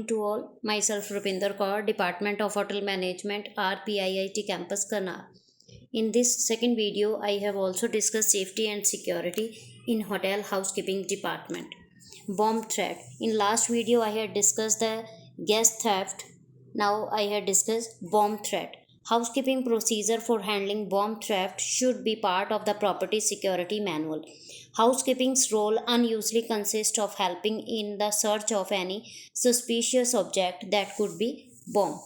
morning to all. Myself Rupinder Kaur, Department of Hotel Management, RPIIT Campus Karnal. In this second video, I have also discussed safety and security in hotel housekeeping department. Bomb threat. In last video, I had discussed the guest theft. Now I had discussed bomb threat. Housekeeping procedure for handling bomb theft should be part of the property security manual. Housekeeping's role unusually consists of helping in the search of any suspicious object that could be bomb.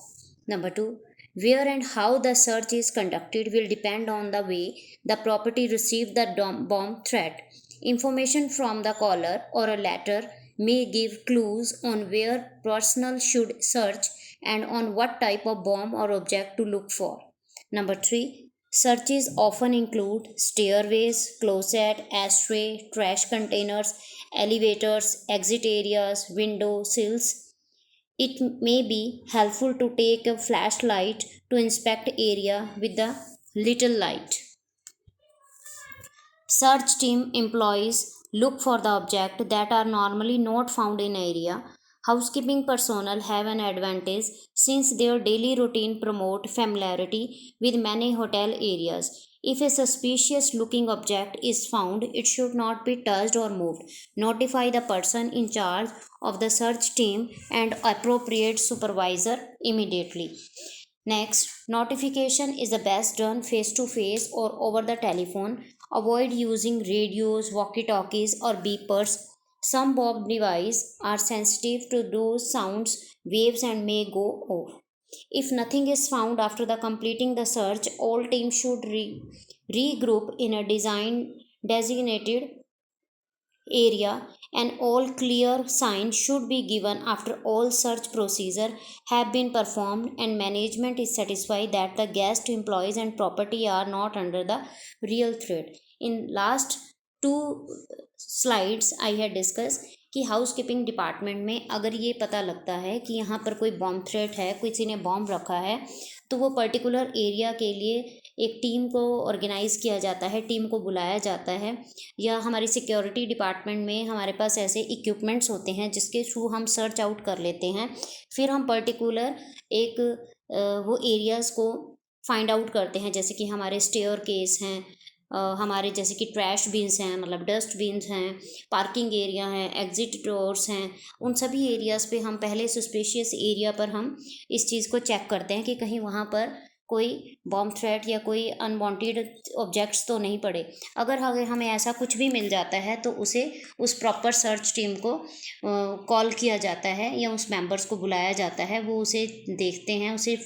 Number 2. Where and how the search is conducted will depend on the way the property received the bomb threat. Information from the caller or a letter may give clues on where personnel should search and on what type of bomb or object to look for. Number 3. Searches often include stairways, closet, ashtray, trash containers, elevators, exit areas, window sills. It may be helpful to take a flashlight to inspect area with the little light. Search team employees look for the objects that are normally not found in area. Housekeeping personnel have an advantage since their daily routine promote familiarity with many hotel areas. If a suspicious looking object is found, it should not be touched or moved. Notify the person in charge of the search team and appropriate supervisor immediately. Next, notification is the best done face to face or over the telephone. Avoid using radios, walkie-talkies or beepers. Some bomb devices are sensitive to those sounds, waves and may go off. If nothing is found after the completing the search, all teams should regroup in a designated area. An all clear sign should be given after all search procedure have been performed and management is satisfied that the guest, employees and property are not under the real threat. In last two slides I had discussed कि housekeeping department में अगर ये पता लगता है कि यहाँ पर कोई बॉम्ब थ्रेट है, किसी ने बॉम्ब रखा है, तो वो पर्टिकुलर एरिया के लिए एक टीम को ऑर्गेनाइज़ किया जाता है, टीम को बुलाया जाता है, या हमारी सिक्योरिटी डिपार्टमेंट में हमारे पास ऐसे इक्विपमेंट्स होते हैं जिसके थ्रू हम सर्च आउट कर लेते हैं। फिर हम पर्टिकुलर एक वो एरियाज़ को फाइंड आउट करते हैं, जैसे कि हमारे स्टेयर केस हैं, हमारे जैसे कि ट्रैश बिन्स हैं, मतलब डस्ट बिन्स हैं, पार्किंग एरिया हैं, एग्जिट डोर्स हैं, उन सभी एरियाज़ पे हम पहले सस्पिशियस एरिया पर हम इस चीज़ को चेक करते हैं कि कहीं वहाँ पर कोई बॉम्ब थ्रेट या कोई अनवांटेड ऑब्जेक्ट्स तो नहीं पड़े। अगर हमें ऐसा कुछ भी मिल जाता है तो उसे उस प्रॉपर सर्च टीम को कॉल किया जाता है या उस मेंबर्स को बुलाया जाता है, वो उसे देखते हैं, उसे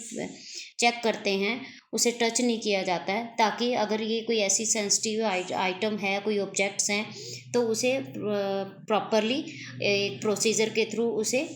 चेक करते हैं, उसे टच नहीं किया जाता है, ताकि अगर ये कोई ऐसी सेंसिटिव आइटम है, कोई ऑब्जेक्ट्स हैं, तो उसे प्रॉपरली एक प्रोसीजर के थ्रू उसे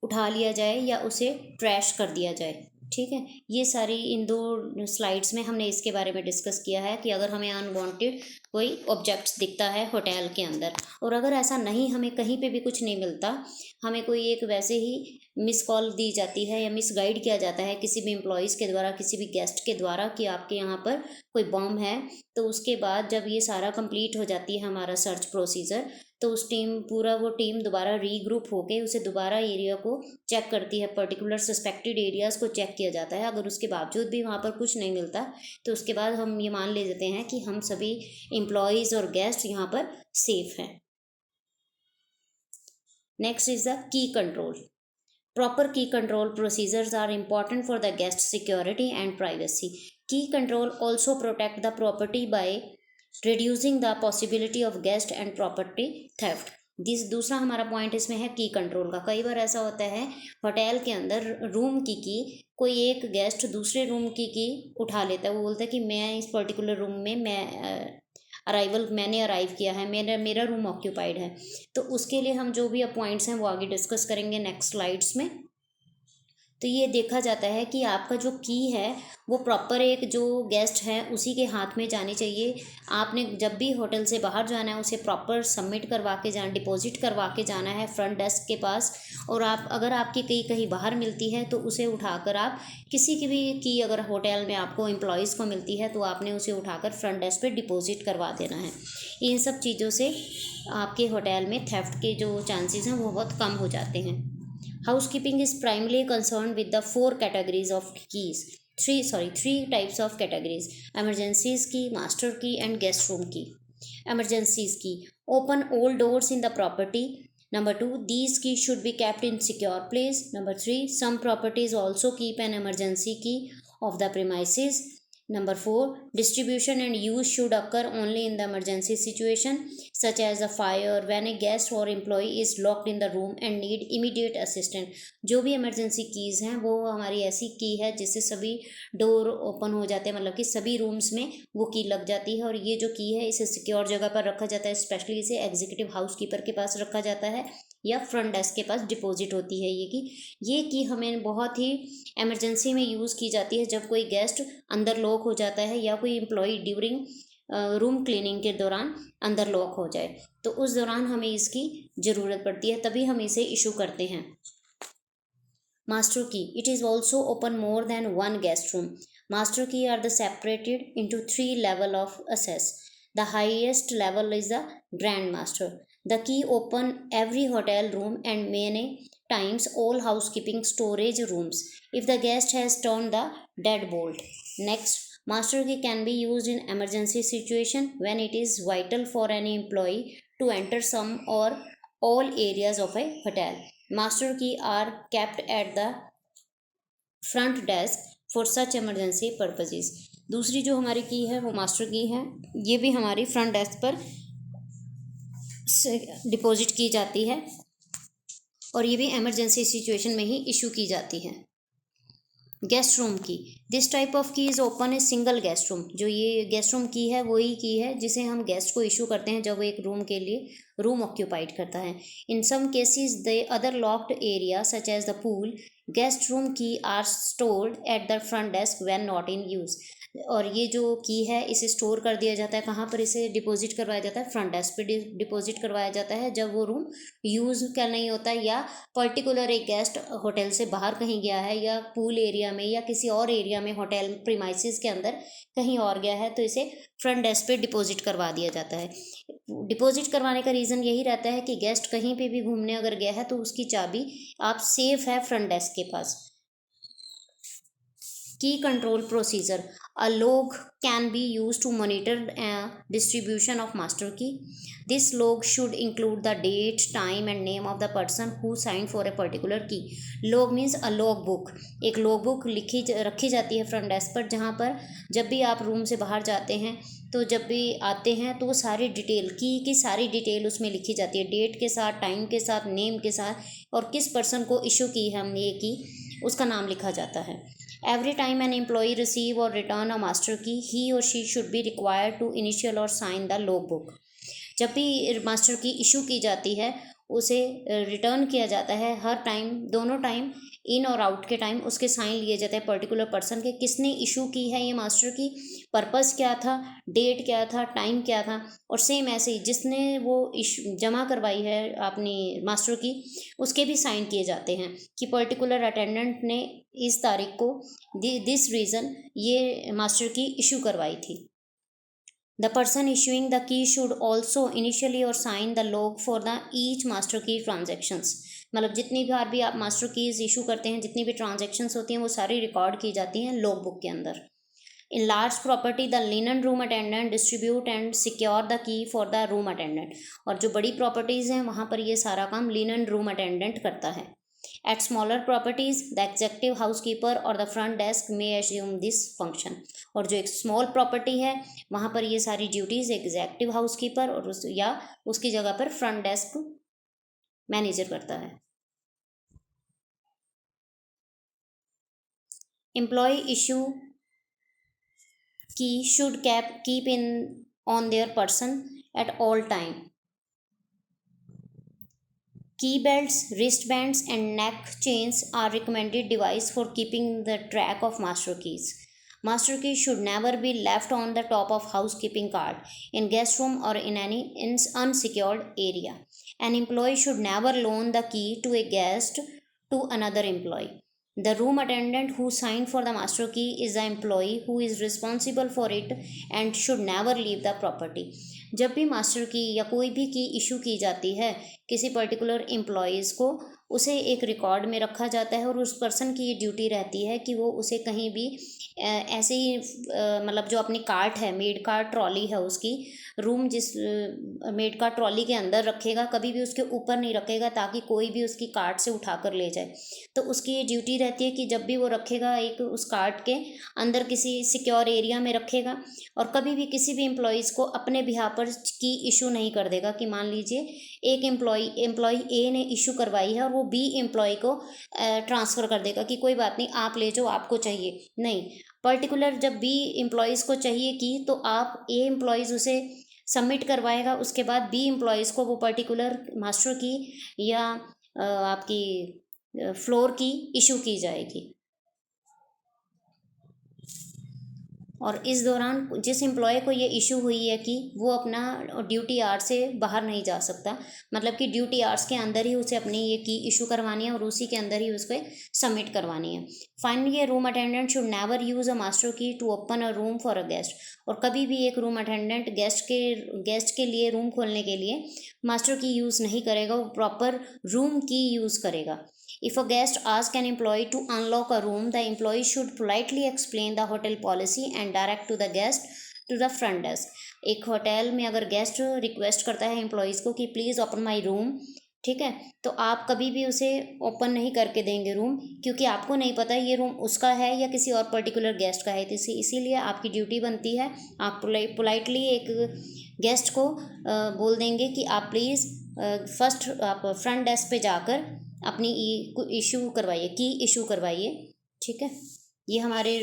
उठा लिया जाए या उसे ट्रैश कर दिया जाए। ठीक है, ये सारी इन दो स्लाइड्स में हमने इसके बारे में डिस्कस किया है कि अगर हमें अनवांटेड कोई ऑब्जेक्ट्स दिखता है होटल के अंदर, और अगर ऐसा नहीं, हमें कहीं पे भी कुछ नहीं मिलता, हमें कोई एक वैसे ही मिस कॉल दी जाती है या मिस गाइड किया जाता है किसी भी एम्प्लॉयज़ के द्वारा, किसी भी गेस्ट के द्वारा कि आपके यहाँ पर कोई बॉम्ब है, तो उसके बाद जब ये सारा कंप्लीट हो जाती है हमारा सर्च प्रोसीजर, तो उस वो टीम दोबारा रीग्रुप होके उसे दोबारा एरिया को चेक करती है, पर्टिकुलर सस्पेक्टेड एरियाज़ को चेक किया जाता है। अगर उसके बावजूद भी वहाँ पर कुछ नहीं मिलता, तो उसके बाद हम ये मान ले लेते हैं कि हम सभी एम्प्लॉयज़ और गेस्ट यहाँ पर सेफ हैं। Next is the key control. Proper key control procedures are important for the guest security and privacy. Key control also protect the property by reducing the possibility of guest and property theft. दूसरा हमारा point इसमें है की control का। कई बार ऐसा होता है होटल के अंदर रूम की कोई एक गेस्ट दूसरे रूम की उठा लेता है, वो बोलता है कि मैं इस पर्टिकुलर रूम में मैंने अराइव किया है, मेरा रूम ऑक्यूपाइड है। तो उसके लिए हम जो भी पॉइंट्स हैं वो आगे डिस्कस करेंगे नेक्स्ट स्लाइड्स में। तो ये देखा जाता है कि आपका जो की है वो प्रॉपर एक जो गेस्ट है उसी के हाथ में जानी चाहिए। आपने जब भी होटल से बाहर जाना है उसे प्रॉपर सबमिट करवा के जाना, डिपॉजिट करवा के जाना है फ्रंट डेस्क के पास। और आप अगर आपकी कहीं कहीं बाहर मिलती है तो उसे उठाकर आप किसी की भी की अगर होटल में आपको एम्प्लॉयज़ को मिलती है तो आपने उसे उठाकर फ्रंट डेस्क पे डिपॉजिट करवा देना है। इन सब चीज़ों से आपके होटल में थेफ्ट के जो चांसेस हैं वो बहुत कम हो जाते हैं। Housekeeping is primarily concerned with the four categories of keys. Three types of categories: emergencies key, master key, and guest room key. Emergencies key: open all doors in the property. Number two, these keys should be kept in secure place. Number three, some properties also keep an emergency key of the premises. Number four, distribution and use should occur only in the emergency situation, such as a fire, when a guest or employee is locked in the room and need immediate assistance. जो भी emergency keys हैं वो हमारी ऐसी की है जिससे सभी डोर ओपन हो जाते हैं, मतलब कि सभी रूम्स में वो की लग जाती है। और ये जो की है इसे सिक्योर जगह पर रखा जाता है, स्पेशली इसे एग्जीक्यूटिव हाउसकीपर के पास रखा जाता है या फ्रंट डेस्क के पास डिपॉजिट होती है। ये की हमें बहुत ही एमरजेंसी में यूज़ की जाती है, जब कोई गेस्ट अंदर लॉक हो जाता है या कोई एम्प्लॉय ड्यूरिंग रूम क्लीनिंग के दौरान अंदर लॉक हो जाए, तो उस दौरान हमें इसकी ज़रूरत पड़ती है, तभी हम इसे इशू करते हैं। Master key. It is also open more than one guest room. Master key are the separated into three level of access. The highest level is the Grand Master. The key open every hotel room and many times all housekeeping storage rooms if the guest has turned the deadbolt. Next, master key can be used in emergency situation when it is vital for any employee to enter some or all areas of a hotel. Master key are kept at the front desk for such emergency purposes. दूसरी जो हमारी की है वो master की है, ये भी हमारी फ्रंट डेस्क पर डिपॉजिट की जाती है और ये भी एमरजेंसी सिचुएशन में ही इशू की जाती है। गेस्ट रूम की, दिस टाइप ऑफ की is open a single guest room. जो ये गेस्ट रूम की है वही की है जिसे हम गेस्ट को इशू करते हैं जब वो एक रूम के लिए रूम ऑक्यूपाइड करता है। In some cases the other locked area such as the pool guest room key are stored at the front desk when not in use. और ये जो की है इसे स्टोर कर दिया जाता है, कहाँ पर इसे डिपॉजिट करवाया जाता है, फ्रंट डेस्क पे डिपॉजिट करवाया जाता है जब वो रूम यूज़ का नहीं होता है, या पर्टिकुलर एक गेस्ट होटल से बाहर कहीं गया है या पूल एरिया में या किसी और एरिया में होटल प्रीमाइसेस के अंदर कहीं और गया है, तो इसे फ्रंट डेस्क पे डिपॉजिट करवा दिया जाता है। डिपॉजिट करवाने का रीज़न यही रहता है कि गेस्ट कहीं पे भी घूमने अगर गया है तो उसकी चाबी आप सेफ है फ्रंट डेस्क के पास। Key control procedure. A log can be used to monitor distribution of master key. This log should include the date, time and name of the person who signed for a particular key. Log means a log book. एक log book रखी जाती है front desk पर, जहाँ पर जब भी आप रूम से बाहर जाते हैं तो जब भी आते हैं तो वो सारी डिटेल की सारी डिटेल उसमें लिखी जाती है, डेट के साथ, टाइम के साथ, नेम के साथ, और किस पर्सन को इशू की है हमने ये की उसका नाम लिखा जाता है। Every time an employee receive or return a master key, he or she should be required to initial or sign the logbook. जब भी मास्टर की इशू की जाती है उसे रिटर्न किया जाता है, हर टाइम दोनों टाइम इन और आउट के टाइम उसके साइन लिए जाते हैं पर्टिकुलर पर्सन के, किसने इशू की है ये मास्टर की, पर्पस क्या था, डेट क्या था, टाइम क्या था, और सेम ऐसे ही जिसने वो इशू जमा करवाई है अपनी मास्टर की उसके भी साइन किए जाते हैं कि पर्टिकुलर अटेंडेंट ने इस तारीख को दिस रीज़न ये मास्टर की इशू करवाई थी। The person issuing the key should also initially or sign the log for the each master key transactions. मतलब जितनी बार भी आप मास्टर कीज इशू करते हैं, जितनी भी ट्रांजेक्शन्स होती हैं वो सारी रिकॉर्ड की जाती हैं लॉग बुक के अंदर। In large property, the linen room attendant distribute and secure the key for the room attendant. और जो बड़ी प्रॉपर्टीज़ हैं वहाँ पर ये सारा काम लिनन रूम अटेंडेंट करता है। At smaller properties, the executive housekeeper or the front desk may assume this function. और जो एक स्मॉल प्रॉपर्टी है वहाँ पर ये सारी ड्यूटीज़ एग्जेक्टिव हाउसकीपर और उसकी जगह पर फ्रंट डेस्क मैनेजर करता है। एम्प्लॉय इशू की should keep in on their person at all time. Key belts, wristbands, and neck chains are recommended device for keeping the track of master keys. Master keys should never be left on the top of housekeeping cart, in guest room, or in any unsecured area. An employee should never loan the key to a guest to another employee. The room attendant who signed for the master key is the employee who is responsible for it and should never leave the property. जब भी master की या कोई भी की issue की जाती है किसी पर्टिकुलर एम्प्लॉयज़ को, उसे एक रिकॉर्ड में रखा जाता है और उस पर्सन की ये ड्यूटी रहती है कि वो उसे कहीं भी ऐसे ही मतलब जो अपनी कार्ट है, मेड कार्ट ट्रॉली है उसकी, रूम जिस मेड कार्ट ट्रॉली के अंदर रखेगा, कभी भी उसके ऊपर नहीं रखेगा ताकि कोई भी उसकी कार्ट से उठा कर ले जाए। तो उसकी ये ड्यूटी रहती है कि जब भी वो रखेगा एक उस कार्ट के अंदर किसी सिक्योर एरिया में रखेगा, और कभी भी किसी भी एम्प्लॉयज़ को अपने बिहाफ पर की इशू नहीं कर देगा कि मान लीजिए एक एम्प्लॉय ए ने इशू करवाई है और वो बी एम्प्लॉय को ट्रांसफ़र कर देगा कि कोई बात नहीं आप ले जाओ, आपको चाहिए नहीं। पर्टिकुलर जब बी एम्प्लॉयज़ को चाहिए कि तो आप ए एम्प्लॉयज़ उसे सबमिट करवाएगा, उसके बाद बी एम्प्लॉयज़ को वो पर्टिकुलर मास्टर की या आपकी फ्लोर की इशू की जाएगी। और इस दौरान जिस एम्प्लॉय को ये इशू हुई है कि वो अपना ड्यूटी आवर्स से बाहर नहीं जा सकता, मतलब कि ड्यूटी आवर्स के अंदर ही उसे अपनी ये की इशू करवानी है और उसी के अंदर ही उसको सबमिट करवानी है। Finally, a room attendant should never use a master key to open a room for a guest. और कभी भी एक रूम अटेंडेंट गेस्ट के लिए रूम खोलने के लिए मास्टर की यूज़ नहीं करेगा, वो प्रॉपर रूम की यूज़ करेगा। If a guest asks an employee to unlock a room, the employee should politely explain the hotel policy and direct to the guest to the front desk. एक hotel में अगर guest request करता है employees को कि please open my room, ठीक है, तो आप कभी भी उसे ओपन नहीं करके देंगे रूम, क्योंकि आपको नहीं पता ये रूम उसका है या किसी और पर्टिकुलर गेस्ट का है। तो इसीलिए आपकी ड्यूटी बनती है, आप पोलाइटली एक गेस्ट को बोल देंगे कि आप प्लीज़ फर्स्ट आप फ्रंट डेस्क पे जाकर अपनी इशू करवाइए, की इशू करवाइए, ठीक है। ये हमारे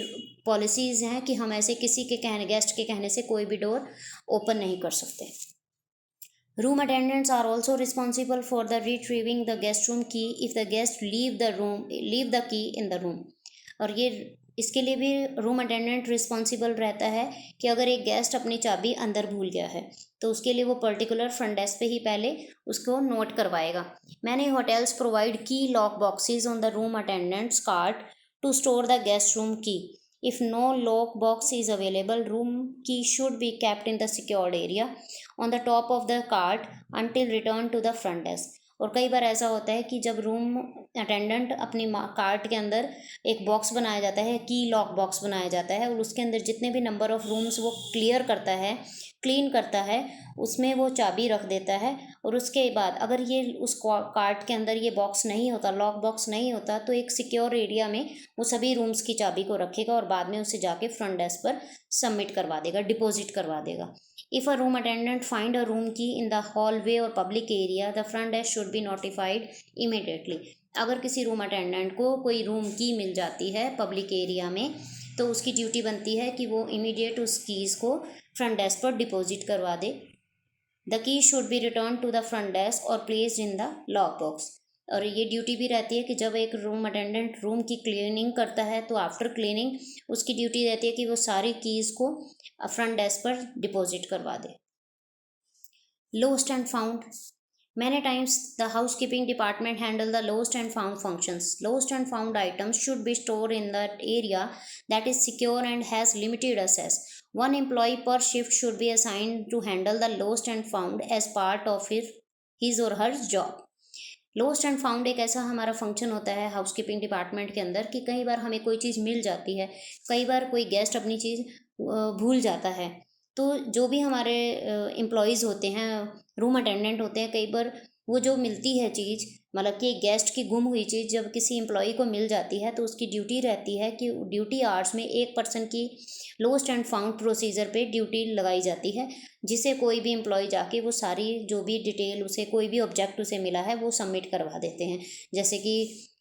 पॉलिसीज़ हैं कि हम ऐसे किसी के कहने, गेस्ट के कहने से कोई भी डोर ओपन नहीं कर सकते। Room attendants are also responsible for the retrieving the guest room key if the guest leave the key in the room. और ये इसके लिए भी रूम अटेंडेंट रिस्पॉन्सिबल रहता है कि अगर एक गेस्ट अपनी चाबी अंदर भूल गया है तो उसके लिए वो पर्टिकुलर फ्रंट डेस्क पे ही पहले उसको नोट करवाएगा। Many hotels provide key lock boxes on the room attendants cart to store the guest room key. If no lock box is available, room key should be kept in the secured area on the top of the cart until return to the front desk. और कई बार ऐसा होता है कि जब room attendant अपनी cart के अंदर एक बॉक्स बनाया जाता है, की लॉक बॉक्स बनाया जाता है, और उसके अंदर जितने भी नंबर ऑफ़ रूम्स वो क्लीन करता है, उसमें वो चाबी रख देता है। और उसके बाद अगर ये उस कार्ट के अंदर ये बॉक्स नहीं होता, लॉक बॉक्स नहीं होता, तो एक सिक्योर एरिया में वो सभी रूम्स की चाबी को रखेगा और बाद में उसे जाके फ्रंट डेस्क पर सबमिट करवा देगा, डिपॉजिट करवा देगा। If a room attendant find a room की इन द हॉलवे और public area, the front desk should be notified immediately. अगर किसी रूम अटेंडेंट को कोई रूम की मिल जाती है पब्लिक एरिया में, तो उसकी ड्यूटी बनती है कि वो इमीडिएट उस कीज़ को फ्रंट डेस्क पर डिपॉजिट करवा दे। The key should be return to the front desk और placed in the lock box. और ये ड्यूटी भी रहती है कि जब एक रूम अटेंडेंट रूम की क्लीनिंग करता है तो आफ्टर क्लीनिंग उसकी ड्यूटी रहती है कि वो सारी कीज़ को फ्रंट डेस्क पर डिपॉजिट करवा दे। Lost and found. Many times the housekeeping department handle the lost and found functions. Lost and found items should be stored in that area that is secure and has limited access. One employee per shift should be assigned to handle the lost and found as part of his or her job. Lost and found एक ऐसा हमारा function होता है housekeeping department के अंदर कि कई बार हमें कोई चीज़ मिल जाती है, कई बार कोई गेस्ट अपनी चीज़ भूल जाता है, तो जो भी हमारे एम्प्लॉयज़ होते हैं, रूम अटेंडेंट होते हैं, कई बार वो जो मिलती है चीज़, मतलब कि गेस्ट की गुम हुई चीज़ जब किसी एम्प्लॉई को मिल जाती है तो उसकी ड्यूटी रहती है कि ड्यूटी आवर्स में एक पर्सन की लोस्ट एंड फाउंड प्रोसीजर पे ड्यूटी लगाई जाती है, जिसे कोई भी एम्प्लॉय जाके वो सारी जो भी डिटेल उसे कोई भी ऑब्जेक्ट उसे मिला है वो सबमिट करवा देते हैं। जैसे कि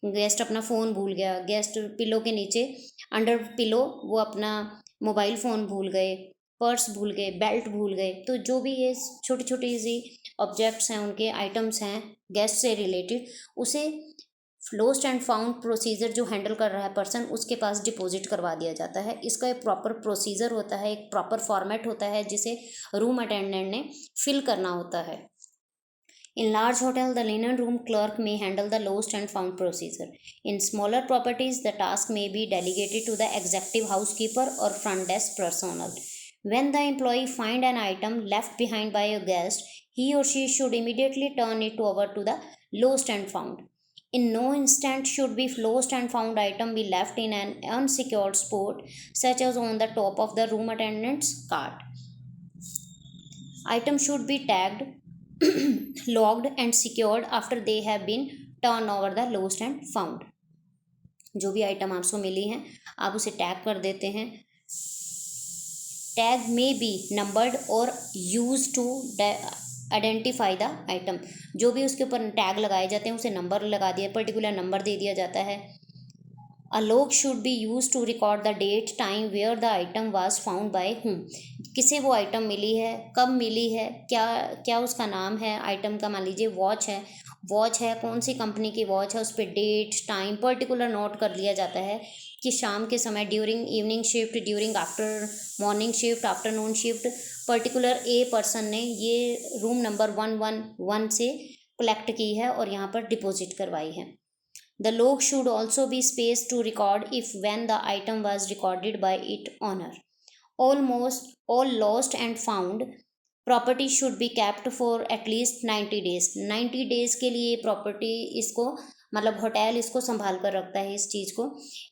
गेस्ट अपना फ़ोन भूल गया, गेस्ट पिलो के नीचे अंडर पिलो वो अपना मोबाइल फ़ोन भूल गए, पर्स भूल गए, बेल्ट भूल गए, तो जो भी ये छोटी छोटी सी ऑब्जेक्ट्स हैं, उनके आइटम्स हैं गेस्ट से रिलेटेड, उसे लॉस्ट एंड फाउंड प्रोसीजर जो हैंडल कर रहा है पर्सन, उसके पास डिपॉजिट करवा दिया जाता है। इसका एक प्रॉपर प्रोसीजर होता है, एक प्रॉपर फॉर्मेट होता है जिसे रूम अटेंडेंट ने फिल करना होता है। In large hotel, the linen room clerk may handle the lost and found procedure. In smaller properties, the task may be delegated to the executive housekeeper or front desk personnel. When the employee find an item left behind by a guest, he or she should immediately turn it over to the lost and found. In no instant should be lost and found item be left in an unsecured spot, such as on the top of the room attendant's cart. Item should be tagged, logged and secured after they have been turned over the lost and found. जो भी item आपको मिली हैं, आप उसे tag कर देते हैं। Tag may be numbered और use to identify the item. जो भी उसके ऊपर टैग लगाए जाते हैं उसे नंबर लगा दिया, पर्टिकुलर नंबर दे दिया जाता है। A log should be used to record the date, time where the item was found by whom. किसे वो आइटम मिली है, कब मिली है, क्या क्या उसका नाम है आइटम का। मान लीजिए वॉच है, कौन सी कंपनी की वॉच है, उस पर डेट टाइम पर्टिकुलर नोट कर लिया जाता है कि शाम के समय, during evening shift, during after morning shift, afternoon shift, particular a person ने ये रूम नंबर 111 से कलेक्ट की है और यहाँ पर डिपॉजिट करवाई है। The log should also be spaced to record if when the item was recorded by its owner. All lost and found property should be kept for at least 90 days. 90 days के लिए property इसको मतलब hotel इसको संभाल कर रखता है इस चीज़ को।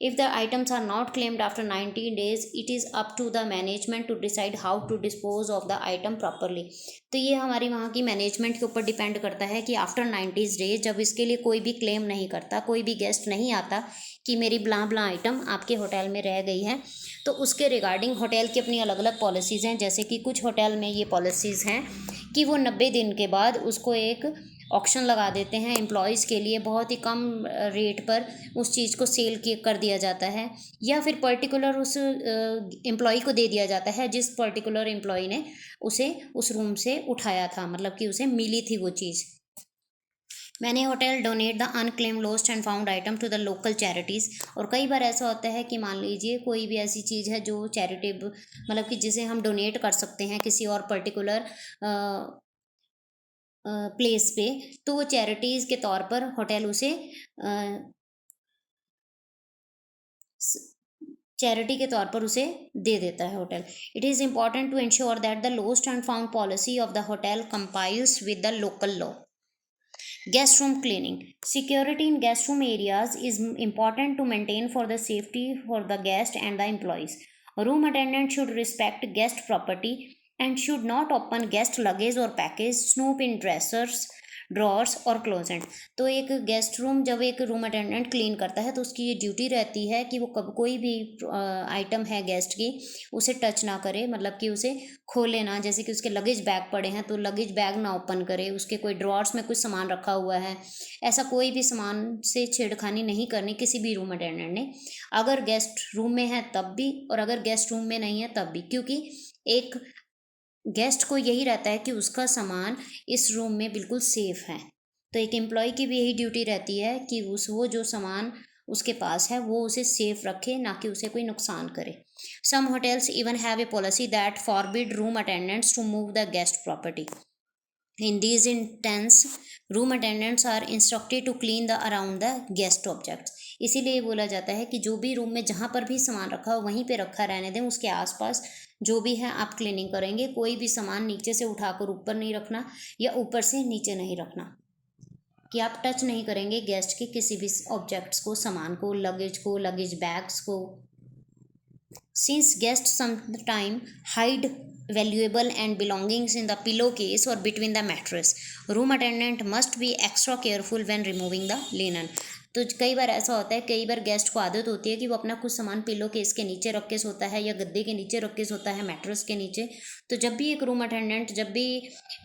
If the items are not claimed after 90 days, it is up to the management to decide how to dispose of the item properly. तो ये हमारी वहाँ की मैनेजमेंट के ऊपर डिपेंड करता है कि आफ्टर 90 days जब इसके लिए कोई भी क्लेम नहीं करता, कोई भी गेस्ट नहीं आता कि मेरी ब्ला ब्ला आइटम आपके होटल में रह गई है, तो उसके रिगार्डिंग होटल की अपनी अलग अलग पॉलिसीज़ हैं। जैसे कि कुछ होटल में ये पॉलिसीज़ हैं कि वो 90 दिन के बाद उसको एक ऑक्शन लगा देते हैं एम्प्लॉयज़ के लिए, बहुत ही कम रेट पर उस चीज़ को सेल कर दिया जाता है, या फिर पर्टिकुलर उस एम्प्लॉय को दे दिया जाता है जिस पर्टिकुलर एम्प्लॉय ने उसे उस रूम से उठाया था, मतलब कि उसे मिली थी वो चीज़। Many hotel donate the unclaimed lost and found item to the local charities. और कई बार ऐसा होता है कि मान लीजिए कोई भी ऐसी चीज़ है जो चैरिटेबल, मतलब कि जिसे हम डोनेट कर सकते हैं किसी और पर्टिकुलर प्लेस पे, तो वो चैरिटीज़ के तौर पर होटल उसे चैरिटी के तौर पर उसे दे देता है hotel. It is important to ensure that the lost and found policy of the hotel compiles with the local law. Guest room cleaning. Security in guest room areas is important to maintain for the safety for the guest and the employees. A room attendant should respect guest property and should not open guest luggage or package, snoop in drawers और closet. तो एक guest room जब एक room attendant clean करता है तो उसकी ये ड्यूटी रहती है कि वो कब कोई भी आइटम है गेस्ट की उसे टच ना करे, मतलब कि उसे खोले ना। जैसे कि उसके लगेज बैग पड़े हैं तो लगेज बैग ना ओपन करे, उसके कोई ड्रॉर्स में कुछ सामान रखा हुआ है, ऐसा कोई भी सामान से छेड़खानी नहीं करनी किसी भी रूम अटेंडेंट ने, अगर गेस्ट रूम में है तब भी और अगर गेस्ट रूम में नहीं है तब भी, क्योंकि एक गेस्ट को यही रहता है कि उसका सामान इस रूम में बिल्कुल सेफ़ है। तो एक एम्प्लॉय की भी यही ड्यूटी रहती है कि वो जो सामान उसके पास है वो उसे सेफ रखे, ना कि उसे कोई नुकसान करे। Some hotels even have a policy that forbid room attendants to move the guest property. In these instances, room attendants are instructed to clean the around the guest objects. इसीलिए बोला जाता है कि जो भी रूम में जहाँ पर भी सामान रखा हो वहीं पे रखा रहने दें, उसके आसपास जो भी है आप क्लीनिंग करेंगे। कोई भी सामान नीचे से उठाकर ऊपर नहीं रखना या ऊपर से नीचे नहीं रखना, कि आप टच नहीं करेंगे गेस्ट के किसी भी ऑब्जेक्ट्स को, सामान को, लगेज बैग्स को। Since guests sometimes hide valuable and belongings in the pillowcase or between the mattress, room attendant must be extra careful when removing the linen. तो कई बार ऐसा होता है, कई बार गेस्ट को आदत होती है कि वो अपना कुछ सामान पिलो केस के नीचे रख के सोता है या गद्दे के नीचे रख के सोता है, मैट्रेस के नीचे। तो जब भी एक रूम अटेंडेंट जब भी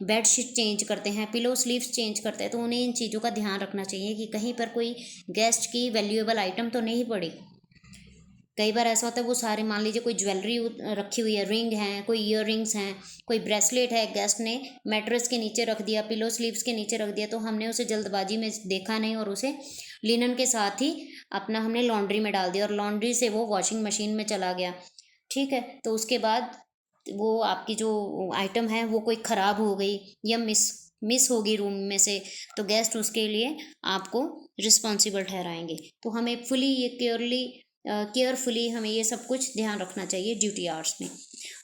बेड शीट चेंज करते हैं, पिलो स्लीव्स चेंज करते हैं, तो उन्हें इन चीज़ों का ध्यान रखना चाहिए कि कहीं पर कोई गेस्ट की वैल्यूएबल आइटम तो नहीं पड़ी, कई बार ऐसा होता है वो सारे, मान लीजिए कोई ज्वेलरी रखी हुई है, रिंग हैं, कोई ईयर रिंग्स हैं, कोई ब्रेसलेट है, गेस्ट ने मैट्रेस के नीचे रख दिया, पिलो स्लीव्स के नीचे रख दिया, तो हमने उसे जल्दबाजी में देखा नहीं और उसे लिनन के साथ ही अपना हमने लॉन्ड्री में डाल दिया और लॉन्ड्री से वो वॉशिंग मशीन में चला गया। ठीक है, तो उसके बाद वो आपकी जो आइटम है वो कोई ख़राब हो गई या मिस होगी रूम में से, तो गेस्ट उसके लिए आपको रिस्पॉन्सिबल ठहराएंगे। तो हमें ये केयरफुली हमें ये सब कुछ ध्यान रखना चाहिए ड्यूटी आवर्स में।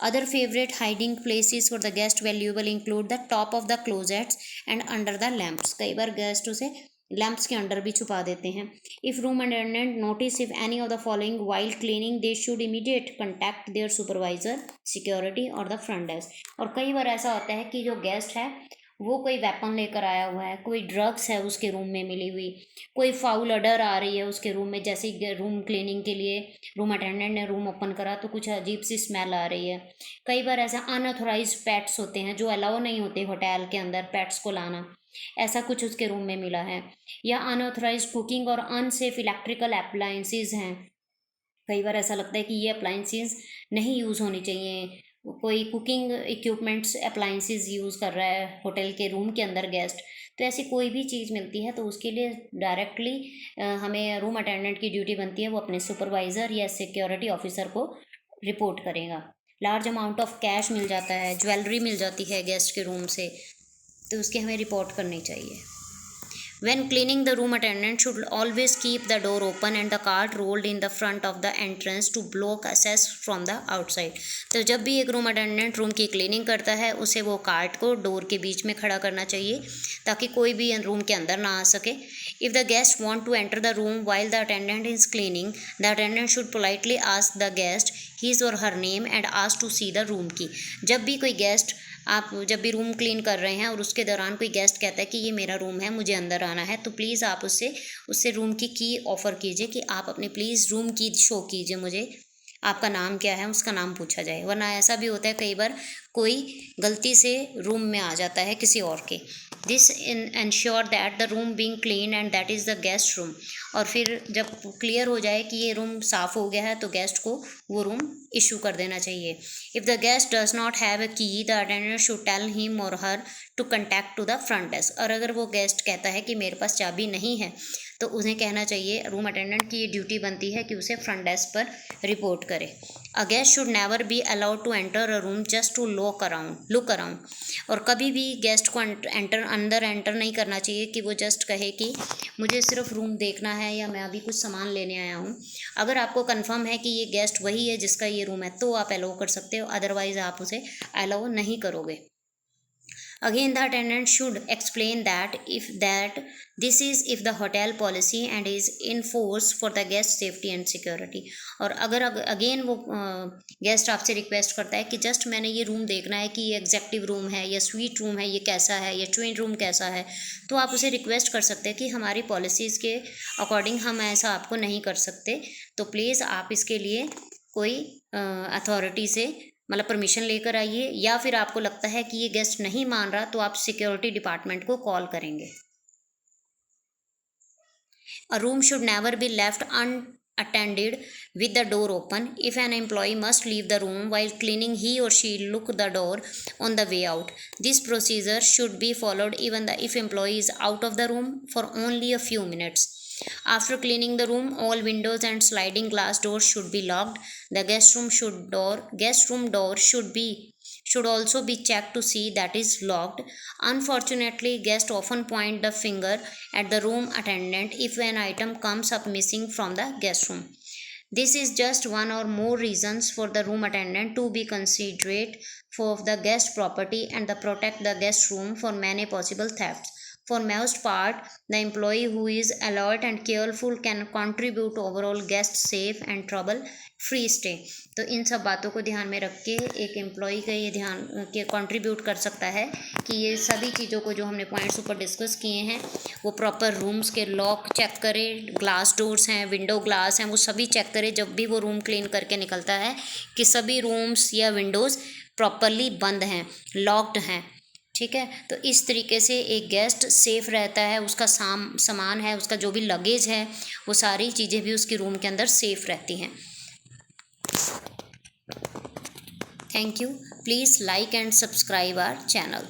Other favourite hiding places for the guest valuable include the top of the closets and under the lamps. कई बार गेस्ट उसे लैंप्स के अंडर भी छुपा देते हैं। If room attendant notice if any of the following while cleaning, they should immediate contact their supervisor, security और the front desk. और कई बार ऐसा होता है कि जो गेस्ट है वो कोई वेपन लेकर आया हुआ है, कोई ड्रग्स है उसके रूम में मिली हुई, कोई फाउल अडर आ रही है उसके रूम में, जैसे रूम क्लीनिंग के लिए रूम अटेंडेंट ने रूम ओपन करा तो कुछ अजीब सी स्मेल आ रही है। कई बार ऐसा अनऑथोराइज पेट्स होते हैं जो अलाउ नहीं होते होटल के अंदर पेट्स को लाना, ऐसा कुछ उसके रूम में मिला है। या अनऑथोराइज कुकिंग और अनसेफ इलेक्ट्रिकल अप्लायंसेज हैं। कई बार ऐसा लगता है कि ये अप्लायंसेज नहीं यूज़ होनी चाहिए, कोई कुकिंग इक्विपमेंट्स अप्लायंसेज यूज़ कर रहा है होटल के रूम के अंदर गेस्ट, तो ऐसी कोई भी चीज़ मिलती है तो उसके लिए डायरेक्टली हमें रूम अटेंडेंट की ड्यूटी बनती है, वो अपने सुपरवाइज़र या सिक्योरिटी ऑफिसर को रिपोर्ट करेगा। लार्ज अमाउंट ऑफ कैश मिल जाता है, ज्वेलरी मिल जाती है गेस्ट के रूम से, तो उसकी हमें रिपोर्ट करनी चाहिए। When cleaning, the room attendant should always keep the door open and the cart rolled in the front of the entrance to block access from the outside. तो जब भी एक रूम अटेंडेंट रूम की cleaning करता है उसे वो cart को डोर के बीच में खड़ा करना चाहिए ताकि कोई भी रूम के अंदर ना आ सके। If the guest want to enter the room while the attendant is cleaning, the attendant should politely ask the guest his or her name and ask to see the room key. जब भी कोई guest, आप जब भी room clean कर रहे हैं और उसके दौरान कोई गेस्ट कहता है कि ये मेरा रूम है, मुझे अंदर आना है, तो प्लीज़ आप उससे रूम की ऑफ़र कीजिए कि आप अपनी प्लीज़ रूम की शो कीजिए मुझे, आपका नाम क्या है, उसका नाम पूछा जाए। वरना ऐसा भी होता है कई बार कोई गलती से रूम में आ जाता है किसी और के। This ensure that the room being clean and that is the guest room. और फिर जब क्लियर हो जाए कि ये रूम साफ़ हो गया है तो गेस्ट को वो रूम इशू कर देना चाहिए। If the guest does not have a key, the attendant should tell him or her to contact to the front desk. और अगर वो गेस्ट कहता है कि मेरे पास चाबी नहीं है तो उन्हें कहना चाहिए, रूम अटेंडेंट की ये ड्यूटी बनती है कि उसे फ्रंट डेस्क पर रिपोर्ट करे। A guest should never be allowed to enter a room just to look around. और कभी भी गेस्ट को अंदर एंटर नहीं करना चाहिए कि वो जस्ट कहे कि मुझे सिर्फ रूम देखना है या मैं अभी कुछ सामान लेने आया हूँ। अगर आपको कंफर्म है कि ये गेस्ट वही है जिसका ये रूम है तो आप अलाउ कर सकते हो, अदरवाइज आप उसे अलाउ नहीं करोगे। Again, the attendant should explain that this is if the hotel policy and is in force for the guest safety and security. और अगर अगेन वो गेस्ट आपसे रिक्वेस्ट करता है कि जस्ट मैंने ये रूम देखना है कि ये एग्जेक्टिव रूम है या स्वीट रूम है, ये कैसा है, या ट्विन रूम कैसा है, तो आप उसे रिक्वेस्ट कर सकते हैं कि हमारी पॉलिसीज़ के अकॉर्डिंग हम ऐसा आपको नहीं कर सकते, तो प्लीज़ आप इसके लिए कोई अथॉरिटी से मतलब परमिशन लेकर आइए, या फिर आपको लगता है कि ये गेस्ट नहीं मान रहा तो आप सिक्योरिटी डिपार्टमेंट को कॉल करेंगे। अ room should never be left unattended with the door open. If an employee must leave the room while cleaning, he or she lock the door on the way out. This procedure should be followed even if employee is out of the room for only a few minutes. After cleaning the room, all windows and sliding glass doors should be locked. The guest room door should also be checked to see that is locked. Unfortunately, guests often point the finger at the room attendant if an item comes up missing from the guest room. This is just one or more reasons for the room attendant to be considerate for the guest property and protect the guest room for many possible thefts. For most part, the employee who is alert and careful can contribute to overall guest safe and trouble free stay. तो इन सब बातों को ध्यान में रख के एक employee का ये ध्यान के कंट्रीब्यूट कर सकता है कि ये सभी चीज़ों को जो हमने पॉइंट्स ऊपर डिस्कस किए हैं वो प्रॉपर रूम्स के लॉक चेक करे, ग्लास डोर्स हैं, विंडो ग्लास हैं, वो सभी चेक करे जब भी वो रूम क्लीन करके निकलता है कि सभी रूम्स या विंडोज़ प्रॉपरली बंद हैं, लॉक्ड हैं। ठीक है, तो इस तरीके से एक गेस्ट सेफ़ रहता है, उसका सामान है, उसका जो भी लगेज है, वो सारी चीज़ें भी उसके रूम के अंदर सेफ़ रहती हैं। Thank you. Please like and subscribe our channel.